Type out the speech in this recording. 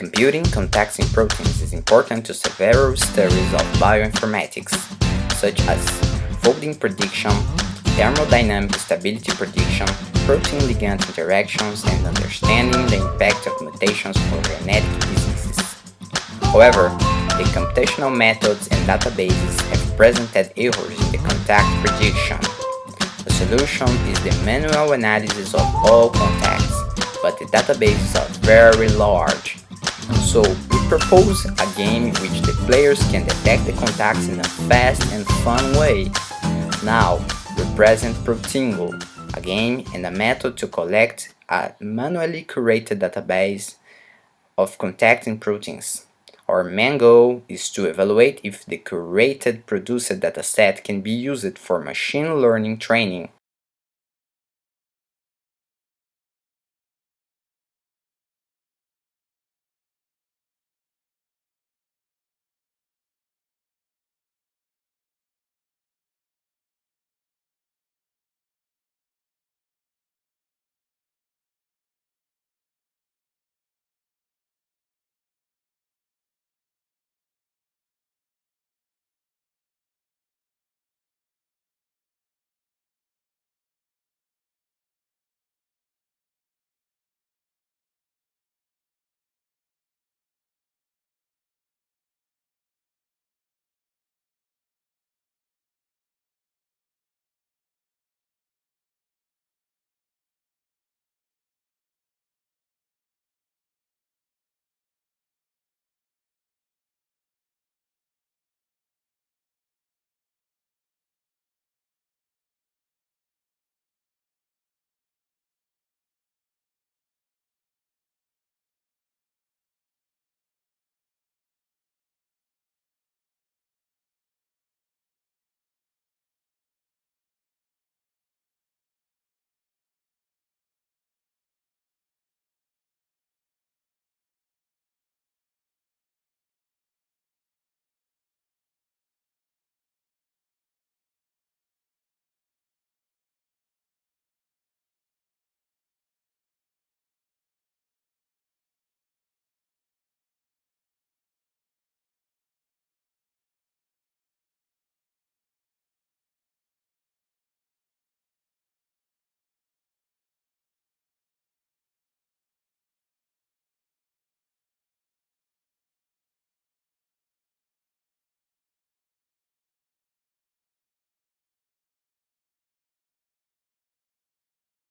Computing contacts in proteins is important to several studies of bioinformatics, such as folding prediction, thermodynamic stability prediction, protein-ligand interactions, and understanding the impact of mutations for genetic diseases. However, the computational methods and databases have presented errors in the contact prediction. The solution is the manual analysis of all contacts, but the databases are very large. So, we propose a game in which the players can detect the contacts in a fast and fun way. Now, we present proteingo, a game and a method to collect a manually curated database of contacting proteins. Our main goal is to evaluate if the curated produced dataset can be used for machine learning training